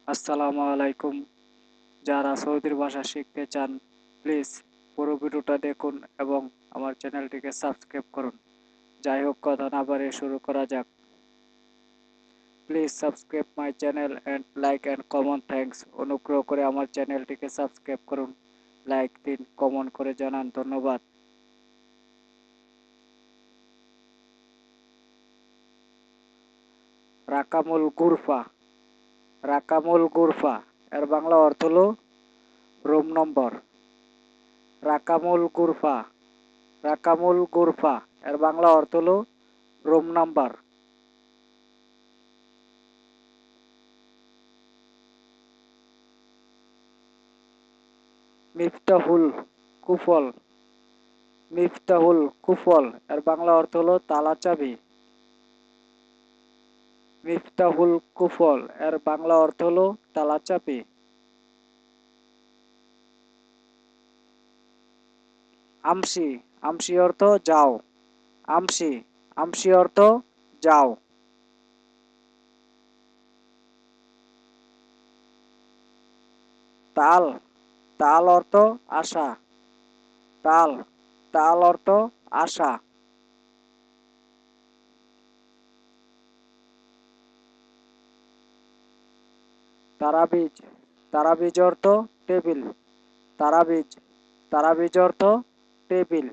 আসসালামু আলাইকুম। যারা সৌদির ভাষা শিখতে চান প্লিজ পুরো ভিডিওটা দেখুন এবং আমার চ্যানেলটিকে সাবস্ক্রাইব করুন। যাই হোক, কথা না বাড়িয়ে শুরু করা যাক। Please subscribe my channel and like and common thanks. অনুগ্রহ করে আমার চ্যানেলটিকে সাবস্ক্রাইব করুন, লাইক দিন, কমন করে জানান। ধন্যবাদ। রাকামুল গুরফা। রাকামুল গুরফা এর বাংলা অর্থ হলো রুম নম্বর। রাকামুল গুরফা। রাকামুল গুরফা এর বাংলা অর্থ হলো রুম নাম্বার। মিফতাহুল কুফল। মিফতাহুল কুফল এর বাংলা অর্থ হলো তালা চাবি। মিফতাহুল কুফল এর বাংলা অর্থ হলো তালা চাবি। আমসি। আমসি অর্থ যাও। আমসি। আমসি অর্থ যাও। তাল। তাল অর্থ আশা। তাল। তাল অর্থ আশা। তারাবিজ। তারাবিজ অর্থ টেবিল। তারাবিজ। তারাবিজ অর্থ টেবিল।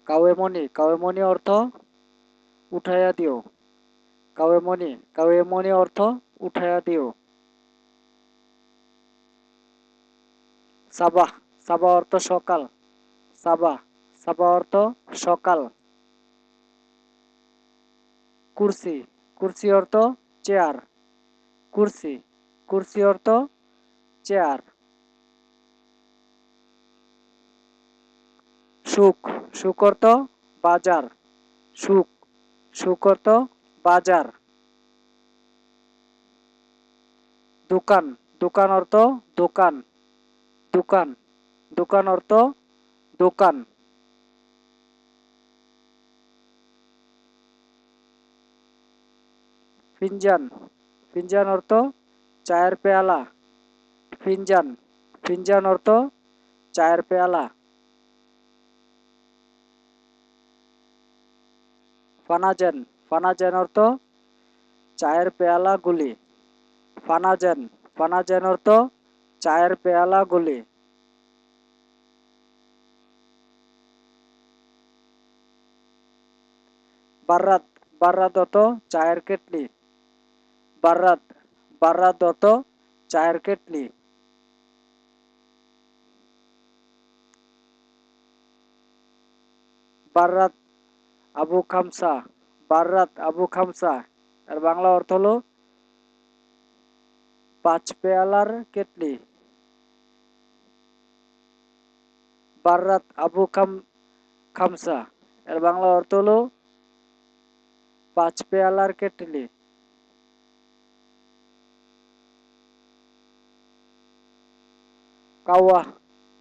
কাওয়েমণি। কাওয়েমণি অর্থ উঠাইয়া দিও। কাওয়েমণি। কাওয়েমণি অর্থ উঠাইয়া দিও। সাবাহ। সাবাহ অর্থ সকাল। সাবাহ। সাবাহ অর্থ সকাল। কুরসি। কুরসি অর্থ চেয়ার। কুরসি। কুরসি অর্থ চেয়ার। সুক। সুক অর্থ বাজার। সুক। সুক অর্থ বাজার। দোকান। দোকান অর্থ দোকান। দোকান। দোকান অর্থ দোকান। ফিনজান। ফিনজান অর্থ চায়ের পেয়ালা। ফিনজান। ফিনজান অর্থ চায়ের পেয়ালা। ফানাজেন। ফানাজেন অর্থ চায়ের পেয়ালা গুলি। ফানাজেন। ফানাজেন অর্থ চায়ের পেয়ালা গুলি। বাররাত। বাররাত অর্থ চায়ের কেটলি। বাররাত। বাররাত অর্থ চায়ের কেটলি। বাররাত আবু খামসা। বাররাত আবু খামসা এর বাংলা অর্থ হলো পাঁচ পেয়ালার কেটলি। বাররাত আবু খামসা এর বাংলা অর্থ হলো পাঁচ পেয়ালার কেটলি। কাওয়া।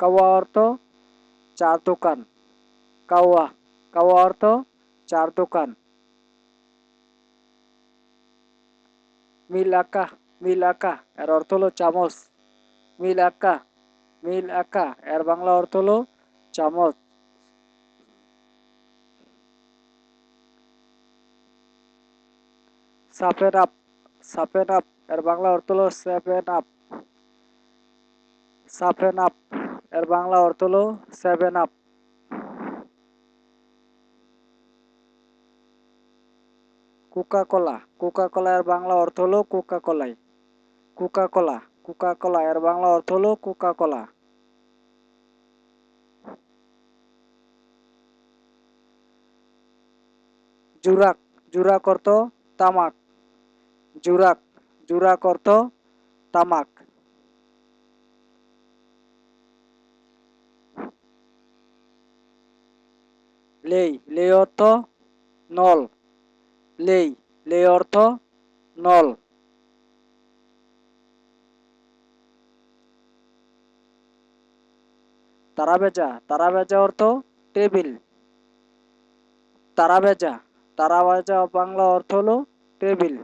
কাওয়া অর্থ চার দোকান। কাওয়া। কাওয়া অর্থ চার দোকান। মিল আকা। মিল আকা এর অর্থ হলো চামচ। মিল আকা। মিল আকা এর বাংলা অর্থ হলো চামচ। সাফেন আপ। সাফেন আপ এর বাংলা অর্থ হলো সেভেন আপ। সাফেন আপ এর বাংলা অর্থ হলো seven up. Coca Cola. Coca Cola এর বাংলা অর্থ হলো কোকা কোলাই। Coca Cola. কোকা কোলা এর বাংলা অর্থ হলো কোকা কোলা। জুরাক। জুরাক অর্থ তামাক। জুরাক। জুরাক অর্থ তামাক। লেই। লেই অর্থ নল। লেই। লেই অর্থ নল। তারাবেজা। তারাবেজা অর্থ টেবিল। তারা ভেজা, তারা ভেজা বাংলা অর্থ হলো টেবিল।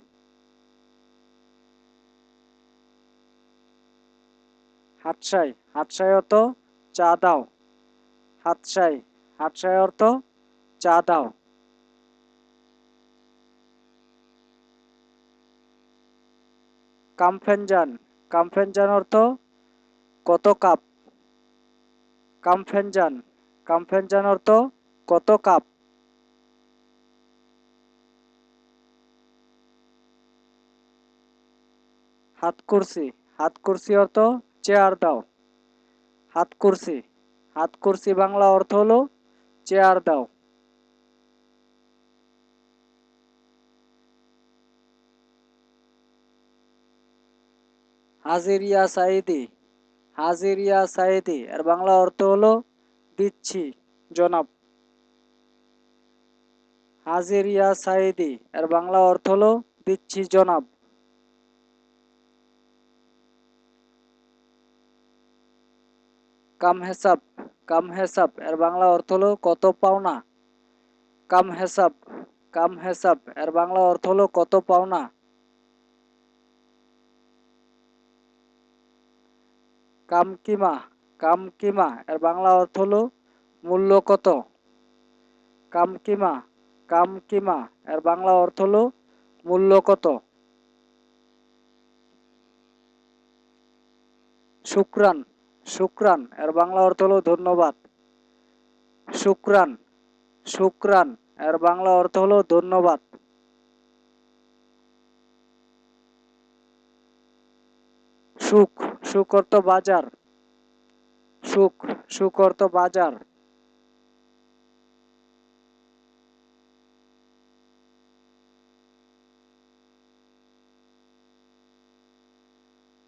হাতসাই, হাতসাই অর্থ চা দাও। হাতসাই, হাতসাই অর্থ চা দাও। কামফেনজান, কামফেনজান অর্থ কত কাপ। কামফেনজান, কামফেনজান অর্থ কত কাপ। হাতকুরসি, হাতকুরসি অর্থ চেয়ার দাও। হাতকুরসি, হাতকুরসি বাংলা অর্থ হলো চেয়ার দাও। হাজির ইয়া সাইদি, হাজির ইয়া সাইদি এর বাংলা অর্থ হলো দিচ্ছি জনাব। হাজির ইয়া সাইদি এর বাংলা অর্থ হলো দিচ্ছি জনাব। কাম হেসাব, কাম হেসাব এর বাংলা অর্থ হলো কত পাওনা। কাম হেসাব, কাম হেসাব এর বাংলা অর্থ হলো কত পাওনা। কামকিমা, কামকিমা এর বাংলা অর্থ হলো মূল্য কত। কামকিমা, কামকিমা এর বাংলা অর্থ হলো মূল্য কত। শুক্রান, শুক্রান এর বাংলা অর্থ হলো ধন্যবাদ। শুক্রান, শুক্রান এর বাংলা অর্থ হলো ধন্যবাদ। সুখ, সুখ অর্থ বাজার। সুখ, সুখ অর্থ বাজার।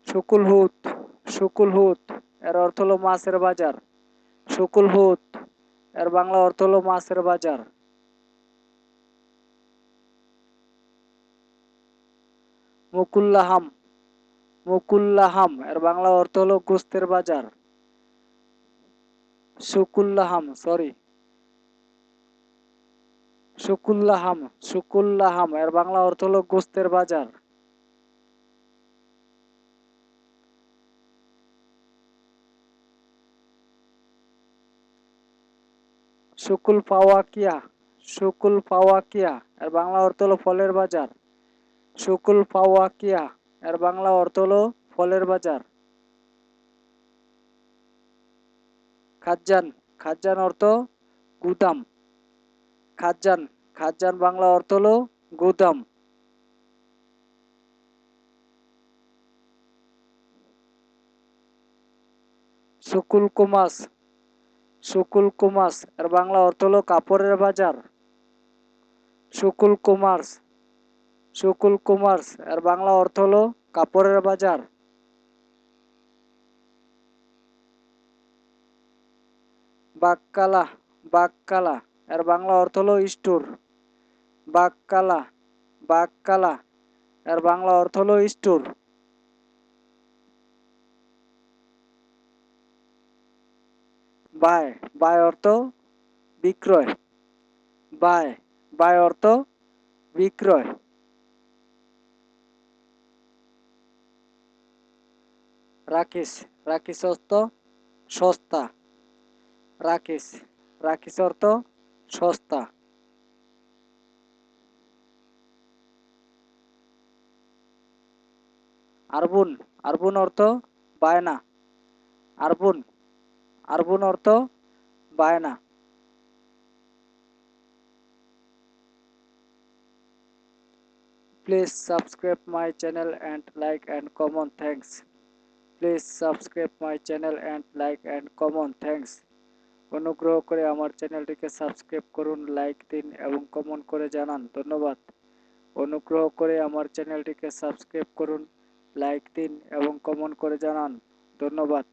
শুকুল হুত, শুকুল হুত এর অর্থ হলো মাছের বাজার। শুকুল হুত এর বাংলা অর্থ হলো মাছের বাজার। মুকুল্লাহাম, মুকুল্লাহাম এর বাংলা অর্থ হলো গোস্তের বাজার। শুকুল্লাহাম, সরি, শুকুল্লাহাম, শুকুল্লাহাম এর বাংলা অর্থ হলো গোস্তের বাজার। শুকুল ফাওয়াকিয়া, শুকুল ফাওয়াকিয়া এর বাংলা অর্থ হলো ফলের বাজার। শুকুল ফাওয়াকিয়া এর বাংলা অর্থ হলো ফলের বাজার। খাজ্জান, খাজ্জান অর্থ গুদাম। খাজ্জান, খাজ্জান বাংলা অর্থ হলো গুদাম। শুকুল কুমাস, শুকুল কুমাস এর বাংলা অর্থ হলো কাপড়ের বাজার। শুকুল কুমার্স, শুকুল কুমার্স এর বাংলা অর্থ হলো কাপড়ের বাজার। বাক্কালা, বাক্কালা এর বাংলা অর্থ হলো স্টোর। বাক্কালা, বাক্কালা এর বাংলা অর্থ হলো স্টোর। বায়, বায় অর্থ বিক্রয়। বায়, বায় অর্থ বিক্রয়। রাকেশ, রাকেশ অর্থ সস্তা। রাকেশ, রাকেশ অর্থ সস্তা। আরবুন, আরবুন অর্থ বায়না। আরবুন, আরবুন অর্থ বায়না। Please subscribe my channel and like and comment. Thanks. Please subscribe my channel and like and comment. Thanks. অনুগ্রহ করে আমার চ্যানেলটিকে সাবস্ক্রাইব করুন, লাইক দিন এবং কমেন্ট করে জানান ধন্যবাদ। অনুগ্রহ করে আমার চ্যানেলটিকে সাবস্ক্রাইব করুন, লাইক দিন এবং কমেন্ট করে জানান ধন্যবাদ।